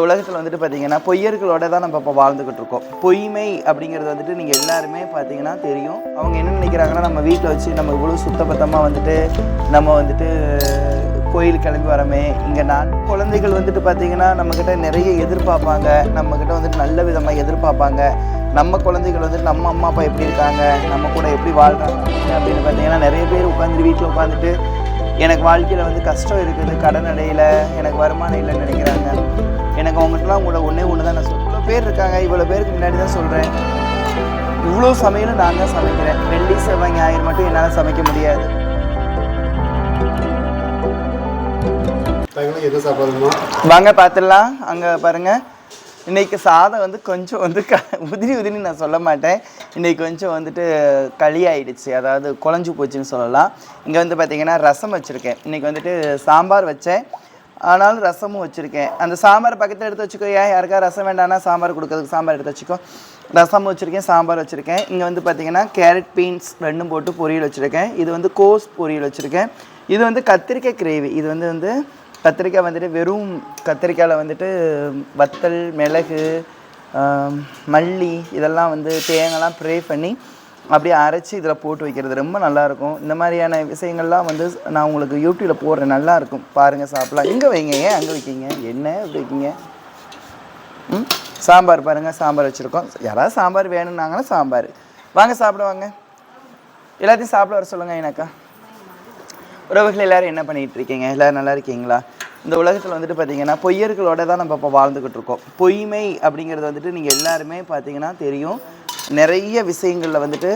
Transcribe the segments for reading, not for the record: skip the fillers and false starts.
உலகத்தில் வந்துட்டு பார்த்தீங்கன்னா பொய்யர்களோட தான் நம்ம இப்போ வாழ்ந்துக்கிட்டு இருக்கோம். பொய்மை அப்படிங்கிறது வந்துட்டு நீங்கள் எல்லாருமே பார்த்தீங்கன்னா தெரியும். அவங்க என்ன நினைக்கிறாங்கன்னா, நம்ம வீட்டில் வச்சு நம்ம இவ்வளோ சுத்தபத்தமாக வந்துட்டு நம்ம வந்துட்டு கோயில் கிளம்பி வரமே, இங்கே நான் குழந்தைகள் வந்துட்டு பார்த்தீங்கன்னா நம்மக்கிட்ட நிறைய எதிர்பார்ப்பாங்க, நம்மக்கிட்ட வந்துட்டு நல்ல விதமாக எதிர்பார்ப்பாங்க. நம்ம குழந்தைகள் வந்துட்டு நம்ம அம்மா அப்பா எப்படி இருக்காங்க, நம்ம கூட எப்படி வாழ்கிறாங்க அப்படின்னு பார்த்தீங்கன்னா நிறைய பேர் உட்காந்துட்டு வீட்டில் உட்காந்துட்டு எனக்கு வாழ்க்கையில் வந்து கஷ்டம் இருக்குது, கடன் அடையில் எனக்கு வருமானம் இல்லைன்னு நினைக்கிறாங்க. எனக்கு அவங்ககிட்டலாம் உங்களோட ஒன்று தான் நான் சொல்கிறேன். இவ்வளோ பேர் இருக்காங்க, இவ்வளோ பேருக்கு முன்னாடி தான் சொல்கிறேன், இவ்வளோ சமையலும் நான் தான் சமைக்கிறேன். வெள்ளி செவ்வாய் ஞாயிறு மட்டும் என்னால் சமைக்க முடியாது. வாங்க பார்த்துடலாம். அங்கே பாருங்கள், இன்றைக்கி சாதம் வந்து கொஞ்சம் வந்து உதிரி நான் சொல்ல மாட்டேன். இன்றைக்கி கொஞ்சம் வந்துட்டு களி ஆகிடுச்சு, அதாவது குழஞ்சு போச்சுன்னு சொல்லலாம். இங்கே வந்து பார்த்திங்கன்னா ரசம் வச்சுருக்கேன். இன்றைக்கி வந்துட்டு சாம்பார் வச்சேன், ஆனாலும் ரசமும் வச்சுருக்கேன். அந்த சாம்பார் பக்கத்தில் எடுத்து வச்சுக்கோ. யாருக்கா ரசம் வேண்டாம்னா சாம்பார் கொடுக்கறதுக்கு சாம்பார் எடுத்து வச்சுக்கோ. ரசம் வச்சுருக்கேன், சாம்பார் வச்சுருக்கேன். இங்கே வந்து பார்த்திங்கன்னா கேரட் பீன்ஸ் ரெண்டும் போட்டு பொரியல் வச்சுருக்கேன். இது வந்து கோஸ் பொரியல் வச்சுருக்கேன். இது வந்து கத்திரிக்காய் கிரேவி. இது வந்து கத்திரிக்காய் வந்துட்டு வெறும் கத்திரிக்காயில் வந்துட்டு வத்தல், மிளகு, மல்லி இதெல்லாம் வந்து தேங்காய்லாம் ப்ரே பண்ணி அப்படியே அரைச்சி இதில் போட்டு வைக்கிறது ரொம்ப நல்லாயிருக்கும். இந்த மாதிரியான விஷயங்கள்லாம் வந்து நான் உங்களுக்கு யூடியூப்பில் போடுறேன், நல்லாயிருக்கும், பாருங்கள், சாப்பிட்லாம். இங்கே வைங்க, ஏன் அங்கே வைக்கிங்க, என்ன இப்படி வைக்கிங்க? சாம்பார் பாருங்கள், சாம்பார் வச்சுருக்கோம். யாராவது சாம்பார் வேணும்னாங்கன்னா சாம்பார். வாங்க சாப்பிடுவாங்க, எல்லாத்தையும் சாப்பிட வர சொல்லுங்கள். எனக்கா உறவுகள் எல்லோரும் என்ன பண்ணிகிட்டு இருக்கீங்க? எல்லோரும் நல்லா இருக்கீங்களா? இந்த உலகத்தில் வந்துட்டு பார்த்திங்கன்னா பொய்யர்களோட தான் நம்ம இப்போ வாழ்ந்துக்கிட்டு இருக்கோம். பொய்மை அப்படிங்கிறது வந்துட்டு நீங்கள் எல்லாருமே பார்த்திங்கன்னா தெரியும். நிறைய விஷயங்களில் வந்துட்டு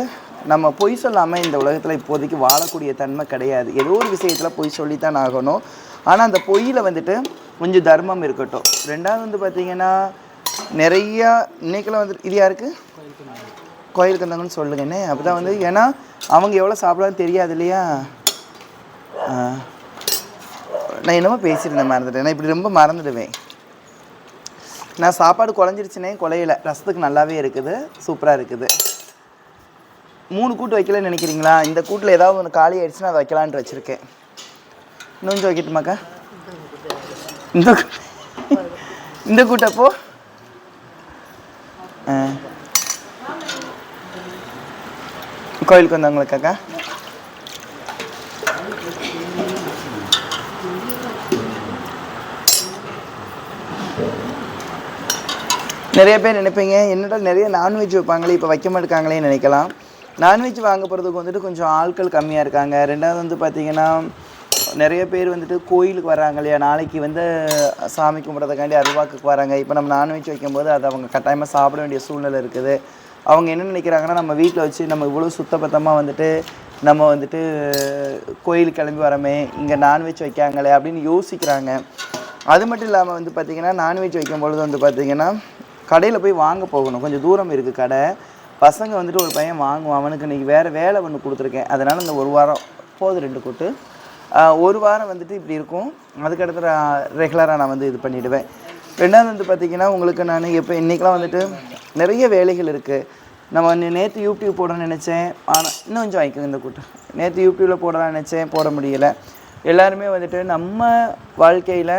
நம்ம பொய் சொல்லாமல் இந்த உலகத்தில் இப்போதைக்கு வாழக்கூடிய தன்மை கிடையாது. ஏதோ ஒரு விஷயத்தில் பொய் சொல்லித்தான் ஆகணும். ஆனால் அந்த பொய்யில் வந்துட்டு கொஞ்சம் தர்மம் இருக்கட்டும். ரெண்டாவது வந்து பார்த்திங்கன்னா நிறையா இன்றைக்கெல்லாம் வந்துட்டு இது யாருக்கு கோயிலுக்கு வந்தாங்கன்னு சொல்லுங்க என்ன, அப்போ தான் வந்து, ஏன்னா அவங்க எவ்வளோ சாப்பிடான்னு தெரியாது இல்லையா. நான் என்னமோ பேசியிருந்தேன், மறந்துட்டேன். நான் இப்படி ரொம்ப மறந்துடுவேன். நான் சாப்பாடு குழஞ்சிருச்சுனே குலையில, ரசத்துக்கு நல்லாவே இருக்குது, சூப்பராக இருக்குது. 3 கூட்டு வைக்கலன்னு நினைக்கிறீங்களா? இந்த கூட்டில் ஏதாவது ஒன்று காலி ஆகிடுச்சுன்னா அதை வைக்கலான்ட்டு வச்சுருக்கேன். இன்னும் கொஞ்சம் வைக்கட்டுமாக்கா? இந்த கூட்டப்போ கோயிலுக்கு வந்தவங்களுக்காக்கா நிறைய பேர் நினைப்பீங்க, என்னடா நிறைய நான்வெஜ் வைப்பாங்களே இப்போ வைக்க மாட்டேங்காங்களேன்னு நினைக்கலாம். நான்வெஜ் வாங்க போகிறதுக்கு வந்துட்டு கொஞ்சம் ஆட்கள் கம்மியாக இருக்காங்க. ரெண்டாவது வந்து பார்த்திங்கன்னா நிறைய பேர் வந்துட்டு கோயிலுக்கு வராங்க இல்லையா, நாளைக்கு வந்து சாமி கும்பிட்றதுக்காண்டி அருள்வாக்குக்கு வராங்க. இப்போ நம்ம நான்வெஜ் வைக்கும்போது அதை அவங்க கட்டாயமாக சாப்பிட வேண்டிய சூழ்நிலை இருக்குது. அவங்க என்ன நினைக்கிறாங்கன்னா, நம்ம வீட்டில் வச்சு நம்ம இவ்வளோ சுத்தபத்தமாக வந்துட்டு நம்ம வந்துட்டு கோயிலுக்கு கிளம்பி வரமே, இங்கே நான்வெஜ் வைக்காங்களே அப்படின்னு யோசிக்கிறாங்க. அது மட்டும் இல்லாமல் வந்து பார்த்திங்கன்னா நான்வெஜ் வைக்கும்பொழுது வந்து பார்த்திங்கன்னா கடையில் போய் வாங்க போகணும், கொஞ்சம் தூரம் இருக்குது கடை. பசங்க வந்துட்டு ஒரு பையன் வாங்குவான், அவனுக்கு இன்றைக்கி வேறு வேலை ஒன்று கொடுத்துருக்கேன். அதனால் இந்த ஒரு வாரம் போகுது, 2 கூட்டு, ஒரு வாரம் வந்துட்டு இப்படி இருக்கும். அதுக்கடுத்து ரெகுலராக நான் வந்து இது பண்ணிவிடுவேன். ரெண்டாவது வந்து பார்த்திங்கன்னா உங்களுக்கு நான் இப்போ இன்றைக்கெலாம் வந்துட்டு நிறைய வேலைகள் இருக்குது. நம்ம நேற்று யூடியூப் போடணும்னு நினச்சேன், ஆனால் இன்னும் கொஞ்சம் வாங்கிக்கோங்க இந்த கூட்டு. நேற்று யூடியூப்பில் போடலாம்னு நினச்சேன், போட முடியலை. எல்லாருமே வந்துட்டு நம்ம வாழ்க்கையில்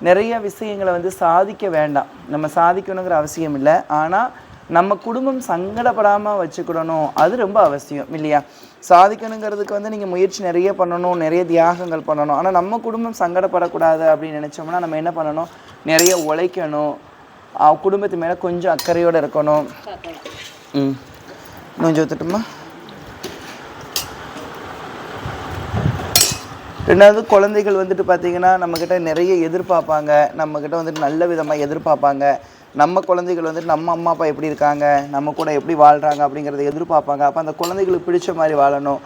நிறைய விஷயங்களை வந்து சாதிக்க வேண்டாம், நம்ம சாதிக்கணுங்கிற அவசியம் இல்லை. ஆனால் நம்ம குடும்பம் சங்கடப்படாமல் வச்சுக்கிடணும், அது ரொம்ப அவசியம் இல்லையா. சாதிக்கணுங்கிறதுக்கு வந்து நீங்கள் முயற்சி நிறைய பண்ணணும், நிறைய தியாகங்கள் பண்ணணும். ஆனால் நம்ம குடும்பம் சங்கடப்படக்கூடாது அப்படின்னு நினச்சோம்னா நம்ம என்ன பண்ணணும், நிறைய உழைக்கணும், குடும்பத்து மேலே கொஞ்சம் அக்கறையோடு இருக்கணும். கொஞ்சம் ஒத்துட்டுமா. ரெண்டாவது குழந்தைகள் வந்துட்டு பார்த்திங்கன்னா நம்மக்கிட்ட நிறைய எதிர்பார்ப்பாங்க, நம்மக்கிட்ட வந்துட்டு நல்ல விதமாக எதிர்பார்ப்பாங்க. நம்ம குழந்தைகள் வந்துட்டு நம்ம அம்மா அப்பா எப்படி இருக்காங்க, நம்ம கூட எப்படி வாழ்கிறாங்க அப்படிங்கிறத எதிர்பார்ப்பாங்க. அப்போ அந்த குழந்தைகளுக்கு பிடிச்ச மாதிரி வாழணும்.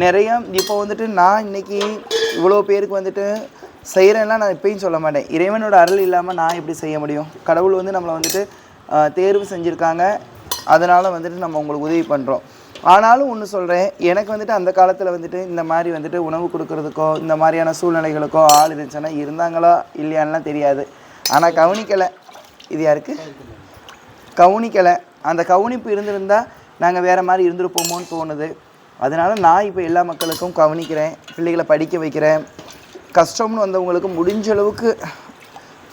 நிறையா இப்போ வந்துட்டு நான் இன்றைக்கி இவ்வளோ பேருக்கு வந்துட்டு செய்கிறேன்னா நான் இப்பயும் சொல்ல மாட்டேன். இறைவனோட அருள் இல்லாமல் நான் எப்படி செய்ய முடியும்? கடவுள் வந்து நம்மளை வந்துட்டு தேர்வு செஞ்சுருக்காங்க, அதனால் வந்துட்டு நம்ம உங்களுக்கு உதவி பண்ணுறோம். ஆனாலும் ஒன்று சொல்கிறேன், எனக்கு வந்துட்டு அந்த காலத்தில் வந்துட்டு இந்த மாதிரி வந்துட்டு உணவு கொடுக்குறதுக்கோ இந்த மாதிரியான சூழ்நிலைகளுக்கோ ஆள் இருந்துச்சுன்னா இருந்தாங்களா இல்லையான்லாம் தெரியாது. ஆனால் கவனிக்கலை. இது யாருக்கு கவனிக்கலை. அந்த கவனிப்பு இருந்திருந்தால் நாங்கள் வேறு மாதிரி இருந்துருப்போமோன்னு தோணுது. அதனால் நான் இப்போ எல்லா மக்களுக்கும் கவனிக்கிறேன், பிள்ளைகளை படிக்க வைக்கிறேன். கஷ்டம்னு வந்தவங்களுக்கு முடிஞ்ச அளவுக்கு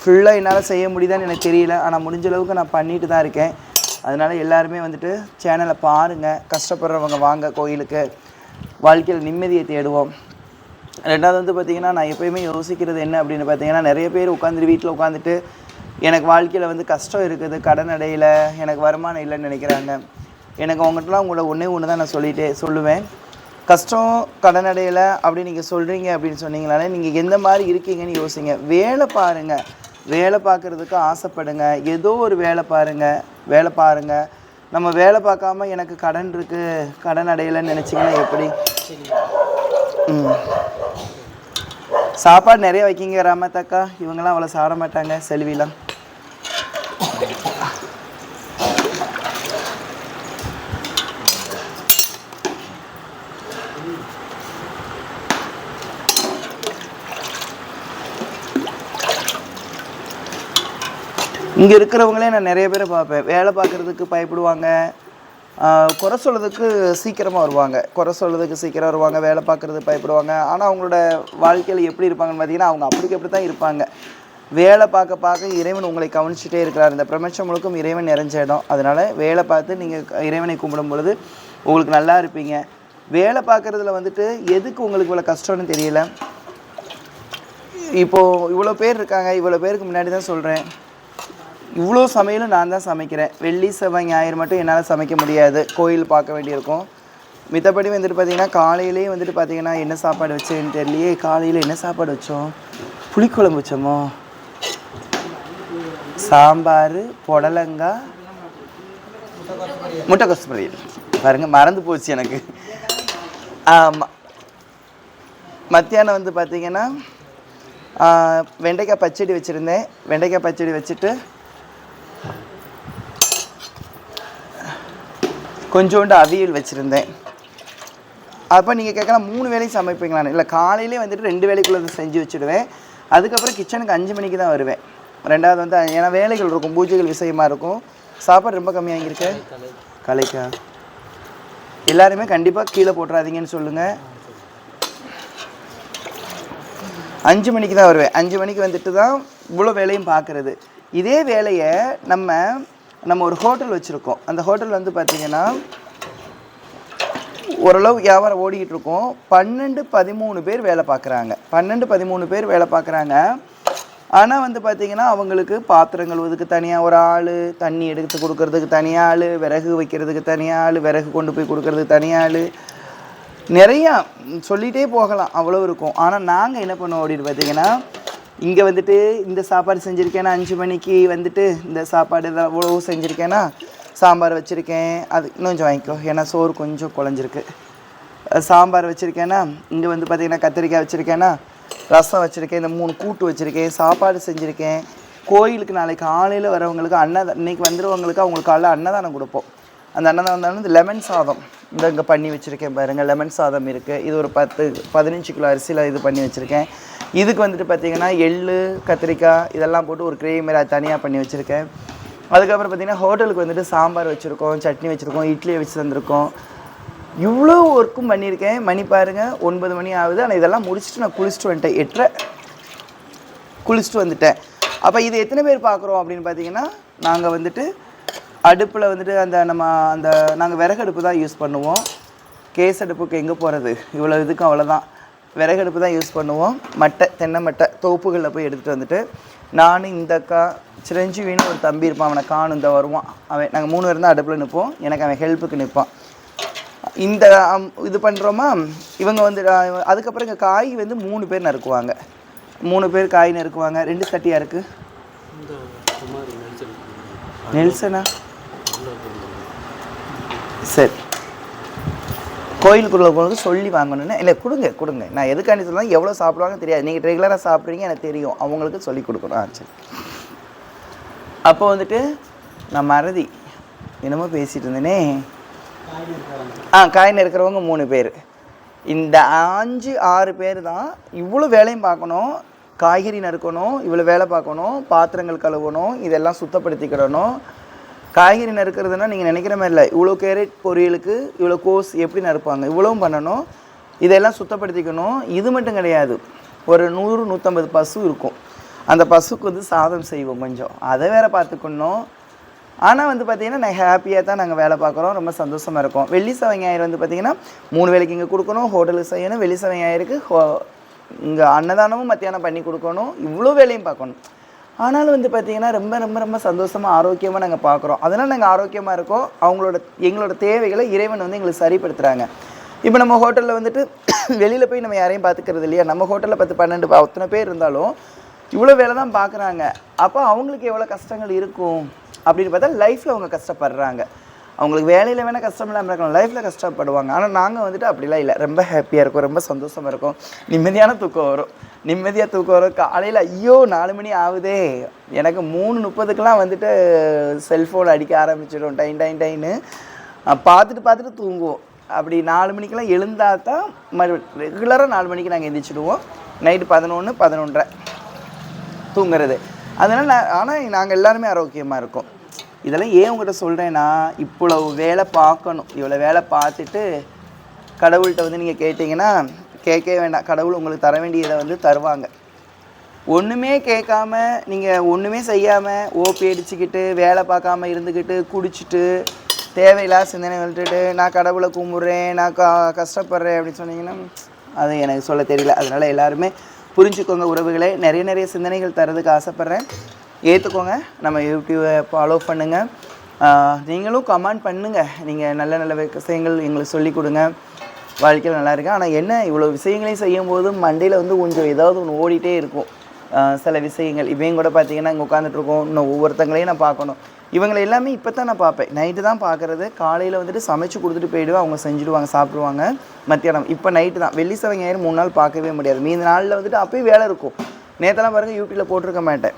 ஃபுல்லாக என்னால் செய்ய முடியுதான்னு எனக்கு தெரியல, ஆனால் முடிஞ்ச அளவுக்கு நான் பண்ணிட்டு தான் இருக்கேன். அதனால் எல்லாருமே வந்துட்டு சேனலை பாருங்கள், கஷ்டப்படுறவங்க வாங்க கோயிலுக்கு, வாழ்க்கையில் நிம்மதியை தேடுவோம். ரெண்டாவது வந்து பார்த்திங்கன்னா, நான் எப்போயுமே யோசிக்கிறது என்ன அப்படின்னு பார்த்தீங்கன்னா, நிறைய பேர் உட்காந்துட்டு வீட்டில் உட்காந்துட்டு எனக்கு வாழ்க்கையில் வந்து கஷ்டம் இருக்குது, கடன் அடையில் எனக்கு வருமானம் இல்லைன்னு நினைக்கிறாங்க. எனக்கு அவங்ககிட்டலாம் உங்களோட ஒன்று தான் நான் சொல்லுவேன். கஷ்டம் கடன் அடையலை அப்படி நீங்கள் சொல்கிறீங்க அப்படின்னு சொன்னீங்களாலே நீங்கள் எந்த மாதிரி இருக்கீங்கன்னு யோசிங்க. வேலை பாருங்கள், வேலை பார்க்குறதுக்கு ஆசைப்படுங்க, ஏதோ ஒரு வேலை பாருங்கள். நம்ம வேலை பார்க்காம எனக்கு கடன் இருக்குது, கடன் அடையலைன்னு நினச்சிங்கன்னா எப்படி? சாப்பாடு நிறைய வைக்கிங்க ராமத்தாக்கா, இவங்கெல்லாம் அவ்வளோ சாப்பிட மாட்டாங்க செல்விலாம். இங்கே இருக்கிறவங்களே நான் நிறைய பேரை பார்ப்பேன், வேலை பார்க்குறதுக்கு பயப்படுவாங்க, குறை சொல்கிறதுக்கு சீக்கிரமாக வருவாங்க, வேலை பார்க்குறது பயப்படுவாங்க. ஆனால் அவங்களோட வாழ்க்கையில் எப்படி இருப்பாங்கன்னு பார்த்தீங்கன்னா, அவங்க அப்படி தான் இருப்பாங்க. வேலை பார்க்க இறைவன் உங்களை கவனிச்சுட்டே இருக்கிறார். இந்த பிரபஞ்சம் முழுக்கும் இறைவன் நிறைஞ்ச இடம். அதனால் வேலை பார்த்து நீங்கள் இறைவனை கும்பிடும் பொழுது உங்களுக்கு நல்லா இருப்பீங்க. வேலை பார்க்குறதுல வந்துட்டு எதுக்கு உங்களுக்கு இவ்வளோ கஷ்டம்னு தெரியல. இப்போது இவ்வளோ பேர் இருக்காங்க, இவ்வளோ பேருக்கு முன்னாடி தான் சொல்கிறேன், இவ்வளோ சமையலும் நான் தான் சமைக்கிறேன். வெள்ளி செவ்வாய் ஞாயிறு மட்டும் என்னால் சமைக்க முடியாது, கோயில் பார்க்க வேண்டியிருக்கும். மித்தபடி வந்துட்டு பார்த்திங்கன்னா காலையிலேயே வந்துட்டு பார்த்திங்கன்னா என்ன சாப்பாடு வச்சேன்னு தெரியலையே. காலையில் என்ன சாப்பாடு வச்சோம்? புளிக்குழம்பு வச்சோமோ, சாம்பார், புடலங்காய், முட்டைக்கோஸ் பொரியல். பாருங்கள், மறந்து போச்சு எனக்கு. ஆமாம், மத்தியானம் வந்து பார்த்திங்கன்னா வெண்டைக்காய் பச்சடி வச்சுருந்தேன். வெண்டைக்காய் பச்சடி வச்சுட்டு கொஞ்சோண்டு அவியல் வச்சுருந்தேன். அப்போ நீங்கள் கேட்கலாம் 3 வேளையும் சமைப்பீங்களான்னு. இல்லை, காலையிலே வந்துட்டு 2 வேளைக்குள்ளே செஞ்சு வச்சுடுவேன். அதுக்கப்புறம் கிச்சனுக்கு 5 மணிக்கு தான் வருவேன். ரெண்டாவது வந்து ஏன்னா வேலைகள் இருக்கும், பூஜைகள் விஷயமா இருக்கும். சாப்பாடு ரொம்ப கம்மியாகிருக்கு. கலைக்கா எல்லாருமே கண்டிப்பாக கீழே போட்டுறாதீங்கன்னு சொல்லுங்கள். 5 மணிக்கு தான் வருவேன். 5 மணிக்கு வந்துட்டு தான் இவ்வளோ வேலையும் பார்க்குறது. இதே வேலையை நம்ம ஒரு ஹோட்டல் வச்சுருக்கோம். அந்த ஹோட்டல் வந்து பார்த்திங்கன்னா ஓரளவு வியாபாரம் ஓடிக்கிட்டு இருக்கோம். 12-13 பேர் வேலை பார்க்குறாங்க. 12-13 பேர் வேலை பார்க்குறாங்க. ஆனால் வந்து பார்த்திங்கன்னா அவங்களுக்கு பாத்திரம் கழுவுறதுக்கு தனியாக ஒரு ஆள், தண்ணி எடுத்து கொடுக்கறதுக்கு தனியாக ஆள், விறகு வைக்கிறதுக்கு தனியாக ஆள், விறகு கொண்டு போய் கொடுக்கறதுக்கு தனியாக ஆள், நிறையா சொல்லிகிட்டே போகலாம், அவ்வளோ இருக்கும். ஆனால் நாங்கள் என்ன பண்ணுவோம் அப்படின்னு பார்த்திங்கன்னா, இங்கே வந்துட்டு இந்த சாப்பாடு செஞ்சுருக்கேன்னா 5 மணிக்கு வந்துட்டு இந்த சாப்பாடு இவ்வளோ செஞ்சுருக்கேன்னா சாம்பார் வச்சுருக்கேன், அது இன்னும் கொஞ்சம் வாங்கிக்கோ ஏன்னா சோறு கொஞ்சம் குழஞ்சிருக்கு. சாம்பார் வச்சுருக்கேன்னா இங்கே வந்து பார்த்திங்கன்னா கத்திரிக்காய் வச்சுருக்கேன்னா ரசம் வச்சுருக்கேன், இந்த 3 கூட்டு வச்சுருக்கேன், சாப்பாடு செஞ்சுருக்கேன். கோயிலுக்கு நாளைக்கு காலையில் வரவங்களுக்கு இன்றைக்கி வந்துடுவவங்களுக்கு அவங்களுக்கு காலையில் அன்னதானம் கொடுப்போம். அந்த அன்னதானம் வந்து லெமன் சாதம் இங்கே பண்ணி வச்சுருக்கேன் பாருங்கள். லெமன் சாதம் இருக்குது. இது ஒரு 10-15 கிலோ அரிசியில் இது பண்ணி வச்சுருக்கேன். இதுக்கு வந்துட்டு பார்த்திங்கன்னா எள்ளு, கத்திரிக்காய் இதெல்லாம் போட்டு ஒரு கிரேவி மாரி தனியாக பண்ணி வச்சுருக்கேன். அதுக்கப்புறம் பார்த்திங்கன்னா ஹோட்டலுக்கு வந்துட்டு சாம்பார் வச்சுருக்கோம், சட்னி வச்சுருக்கோம், இட்லியை வச்சு தந்திருக்கோம். இவ்வளோ ஒர்க்கும் பண்ணியிருக்கேன். மணி பாருங்கள் 9 மணி ஆகுது. ஆனால் இதெல்லாம் முடிச்சுட்டு நான் குளிச்சுட்டு வந்துட்டேன். 8:30 குளிச்சுட்டு வந்துட்டேன். அப்போ இது எத்தனை பேர் பார்க்குறோம் அப்படின்னு பார்த்தீங்கன்னா, நாங்கள் வந்துட்டு அடுப்பில் வந்துட்டு நாங்கள் விறகு அடுப்பு தான் யூஸ் பண்ணுவோம். கேஸ் அடுப்புக்கு எங்கே போகிறது, இவ்வளோ இதுக்கும் அவ்வளோதான். விறகு அடுப்பு தான் யூஸ் பண்ணுவோம். தென்னை மட்டை தோப்புகளில் போய் எடுத்துகிட்டு வந்துட்டு நான் இந்த அக்கா சிரஞ்சீவின்னு ஒரு தம்பி இருப்பான், அவனை காணும் இந்த வருவான். நாங்கள் 3 பேர் தான் அடுப்பில் நிற்போம். எனக்கு அவன் ஹெல்ப்புக்கு நிற்பான். இந்த இது பண்ணுறோமா, இவங்க வந்து அதுக்கப்புறம் இங்கே காய் வந்து 3 பேர் நறுக்குவாங்க. 3 பேர் காய் நறுக்குவாங்க. 2 சட்டியாக இருக்குது. நெல்சனா சரி, கோயிலுக்குள்ளே போகிறது சொல்லி வாங்கணுன்னு இல்லை, கொடுங்க. நான் எதுக்காண்டி சொல்லலாம், எவ்வளோ சாப்பிடுவாங்கன்னு தெரியாது. நீங்கள் ரெகுலராக சாப்பிட்றீங்க எனக்கு தெரியும், அவங்களுக்கு சொல்லி கொடுக்கணும். சரி, அப்போ வந்துட்டு நான் மறதி என்னமோ பேசிகிட்டு இருந்தேனே. காய் நறுக்கிறவங்க 3 பேர். இந்த 5-6 பேர் தான் இவ்வளோ வேலையும் பார்க்கணும். காய்கறி நறுக்கணும், இவ்வளோ வேலை பார்க்கணும், பாத்திரங்கள் கழுவணும், இதெல்லாம் சுத்தப்படுத்திக்கிடணும். காய்கறி நறுக்கிறதுனா நீங்கள் நினைக்கிற மாதிரி இல்லை. இவ்வளோ கேரட் பொரியலுக்கு இவ்வளோ கோஸ் எப்படி நறுப்பாங்க, இவ்வளவும் பண்ணணும். இதெல்லாம் சுத்தப்படுத்திக்கணும். இது மட்டும் கிடையாது, ஒரு 100-150 பசு இருக்கும். அந்த பசுக்கு வந்து சாதம் செய்வோம் கொஞ்சம், அதை வேறு பார்த்துக்கணும். ஆனால் வந்து பார்த்திங்கன்னா நான் ஹாப்பியாக தான் நாங்கள் வேலை பார்க்குறோம், ரொம்ப சந்தோஷமாக இருக்கும். வெள்ளி சனி ஞாயிறு வந்து பார்த்திங்கன்னா 3 வேளைக்கு இங்கே கொடுக்கணும், ஹோட்டலுக்கு செய்யணும். வெள்ளி சனி ஞாயிறுக்கு இங்கே அன்னதானமும் மத்தியானம் பண்ணி கொடுக்கணும், இவ்வளோ வேலையும் பார்க்கணும். ஆனாலும் வந்து பார்த்திங்கன்னா ரொம்ப ரொம்ப ரொம்ப சந்தோஷமாக ஆரோக்கியமாக நாங்கள் பார்க்குறோம். அதனால் நாங்கள் ஆரோக்கியமாக இருக்கோம். எங்களோட தேவைகளை இறைவன் வந்து எங்களுக்கு சரிப்படுத்துகிறாங்க. இப்போ நம்ம ஹோட்டலில் வந்துட்டு வெளியில் போய் நம்ம யாரையும் பார்த்துக்கிறது இல்லையா, நம்ம ஹோட்டலில் 10 12 அத்தனை பேர் இருந்தாலும் இவ்வளோ வேலை தான் பார்க்குறாங்க. அப்போ அவங்களுக்கு எவ்வளோ கஷ்டங்கள் இருக்கும் அப்படின்னு பார்த்தா லைஃப்பில் அவங்க கஷ்டப்படுறாங்க. அவங்களுக்கு வேலையில் வேணால் கஷ்டம் இல்லாமல் இருக்கலாம், லைஃப்பில் கஷ்டப்படுவாங்க. ஆனால் நாங்கள் வந்துட்டு அப்படிலாம் இல்லை, ரொம்ப ஹாப்பியாக இருக்கும், ரொம்ப சந்தோஷமாக இருக்கும், நிம்மதியான தூக்கம் வரும், நிம்மதியாக தூக்கம் வரும். காலையில் ஐயோ 4 மணி ஆகுதே, எனக்கு 3:30க்கெலாம் வந்துட்டு செல்ஃபோன் அடிக்க ஆரம்பிச்சிடும், டைன்னு பார்த்துட்டு தூங்குவோம். அப்படி 4 மணிக்கெலாம் எழுந்தால் தான் ரெகுலராக 4 மணிக்கு நாங்கள் எந்திரிச்சிடுவோம். நைட்டு 11, 11:30 தூங்குறது. அதனால் ஆனால் நாங்கள் எல்லாருமே ஆரோக்கியமாக இருக்கோம். இதெல்லாம் ஏன் உங்கள்கிட்ட சொல்கிறேன்னா, இவ்வளவு வேலை பார்க்கணும், இவ்வளோ வேலை பார்த்துட்டு கடவுள்கிட்ட வந்து நீங்கள் கேட்டிங்கன்னா கேட்கவே வேண்டாம், கடவுள் உங்களுக்கு தர வேண்டியதை வந்து தருவாங்க. ஒன்றுமே கேட்காம நீங்கள் ஒன்றுமே செய்யாமல் ஓபி அடிச்சுக்கிட்டு வேலை பார்க்காம இருந்துக்கிட்டு குடிச்சிட்டு தேவையில்லாத சிந்தனை விட்டுட்டு நான் கடவுளை கும்பிட்றேன், நான் கஷ்டப்படுறேன் அப்படின்னு சொன்னீங்கன்னா அது எனக்கு சொல்ல தெரியல. அதனால் எல்லாருமே புரிஞ்சுக்கோங்க உறவுகளே. நிறைய சிந்தனைகள் தரதுக்கு ஆசைப்பட்றேன், ஏற்றுக்கோங்க. நம்ம யூடியூபை ஃபாலோ பண்ணுங்கள், நீங்களும் கமெண்ட் பண்ணுங்கள். நீங்கள் நல்ல விஷயங்கள் எங்களுக்கு சொல்லிக் கொடுங்க, வாழ்க்கையில் நல்லா இருக்கு. ஆனால் என்ன இவ்வளோ விஷயங்களையும் செய்யும்போது மண்டையில் வந்து கொஞ்சம் ஏதாவது ஒன்று ஓடிட்டே இருக்கும். சில விஷயங்கள் இவங்க கூட பார்த்தீங்கன்னா இங்கே உட்காந்துட்ருக்கோம், இன்னும் ஒவ்வொருத்தங்களையும் நான் பார்க்கணும். இவங்களை எல்லாமே இப்போ தான் நான் பார்ப்பேன், நைட்டு தான் பார்க்குறது. காலையில் வந்துட்டு சமைச்சு கொடுத்துட்டு போயிடுவேன், அவங்க செஞ்சுடுவாங்க, சாப்பிடுவாங்க. மத்தியானம் இப்போ நைட்டு தான். வெள்ளி சனி ஞாயிறு 3 நாள் பார்க்கவே முடியாது. மீதி நாளில் வந்துட்டு அப்போயும் வேலை இருக்கும். நேற்றெல்லாம் பாருங்கள் யூடியூப்பில் போட்டிருக்க மாட்டேன்,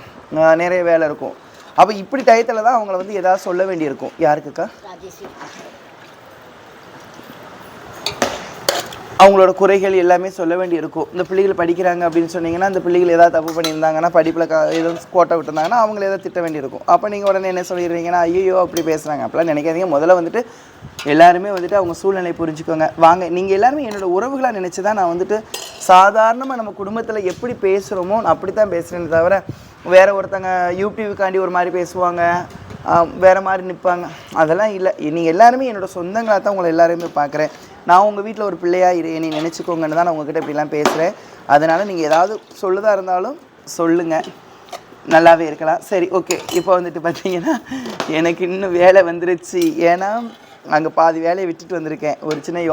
நிறைய வேலை இருக்கும். அப்போ இப்படி டயத்தில் தான் அவங்கள வந்து எதாவது சொல்ல வேண்டியிருக்கும். யாருக்குக்கா? அவங்களோட குறைகள் எல்லாமே சொல்ல வேண்டியிருக்கும். இந்த பிள்ளைகள் படிக்கிறாங்க அப்படின்னு சொன்னீங்கன்னா, அந்த பிள்ளைகள் ஏதாவது தப்பு பண்ணியிருந்தாங்கன்னா, படிப்பில் எதுவும் கோட்டை விட்டுருந்தாங்கன்னா அவங்கள ஏதாவது திட்ட வேண்டியிருக்கும். அப்போ நீங்கள் உடனே என்ன சொல்லிடுறீங்கன்னா, ஐயோ அப்படி பேசுகிறாங்க அப்படிலாம் நினைக்காதீங்க. முதல்ல வந்துட்டு எல்லாருமே வந்துட்டு அவங்க சூழ்நிலை புரிஞ்சுக்கோங்க. வாங்க, நீங்கள் எல்லாருமே என்னோடய உறவுகளாக நினச்சி தான் நான் வந்துட்டு சாதாரணமாக நம்ம குடும்பத்தில் எப்படி பேசுகிறோமோ நான் அப்படி தான் பேசுகிறேன்னு தவிர, வேறு ஒருத்தங்க யூடியூபுக்காண்டி ஒரு மாதிரி பேசுவாங்க, வேறு மாதிரி நிற்பாங்க, அதெல்லாம் இல்லை. நீங்கள் எல்லாருமே என்னோடய சொந்தங்களாக தான் உங்களை எல்லாருமே பார்க்குறேன். நான் உங்கள் வீட்டில் ஒரு பிள்ளையாக என்னை நினச்சிக்கோங்கன்னு தான் நான் உங்கள்கிட்ட இப்படிலாம் பேசுகிறேன். அதனால் நீங்கள் ஏதாவது சொல்லுதா இருந்தாலும் சொல்லுங்கள், நல்லாவே இருக்கலாம். சரி, ஓகே. இப்போ வந்துட்டு பார்த்தீங்கன்னா எனக்கு இன்னும் வேலை வந்துருச்சு. ஏன்னா அங்கே பாதி வேலையை விட்டுட்டு வந்திருக்கேன். ஒரு சின்ன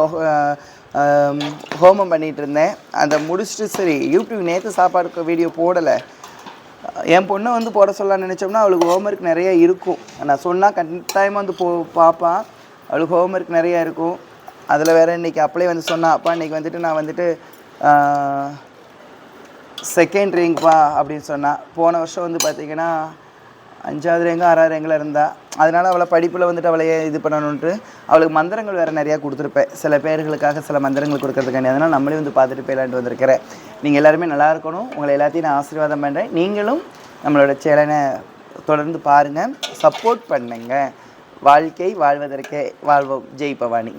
ஹோமம் பண்ணிகிட்டு இருந்தேன், அதை முடிச்சுட்டு சரி யூடியூப் நேற்று சாப்பாடு வீடியோ போடலை. என் பொண்ணை வந்து போட சொல்லலான்னு நினச்சோம்னா அவளுக்கு ஹோம்ஒர்க் நிறைய இருக்கும். நான் சொன்னால் கட்டாயமாக வந்து பார்ப்பான். அவளுக்கு ஹோம்ஒர்க் நிறையா இருக்கும். அதில் வேறு இன்றைக்கி அப்ளை வந்து சொன்னான், அப்பா இன்றைக்கி வந்துட்டு நான் வந்துட்டு செகண்ட் ரேங்க்ப்பா அப்படின்னு சொன்னான். போன வருஷம் வந்து பார்த்திங்கன்னா 5வது ரேங்கோ 6வது ரேங்கில் இருந்தா. அதனால் அவளை படிப்பில் வந்துட்டு அவளை இது பண்ணணுன்ட்டு அவளுக்கு மந்திரங்கள் வேறு நிறையா கொடுத்துருப்பேன், சில பேர்களுக்காக சில மந்திரங்கள் கொடுக்கறதுக்காண்டி. அதனால் நம்மளே வந்து பார்த்துட்டு போயிடலான்ட்டு வந்திருக்கிறேன். நீங்கள் எல்லாருமே நல்லா இருக்கணும், உங்களை எல்லாத்தையும் நான் ஆசீர்வாதம் பண்ணுறேன். நீங்களும் நம்மளோட சேனலை தொடர்ந்து பாருங்கள், சப்போர்ட் பண்ணுங்கள். வாழ்க்கை வாழ்வதற்கே வாழ்வோம். ஜெய் பவானி.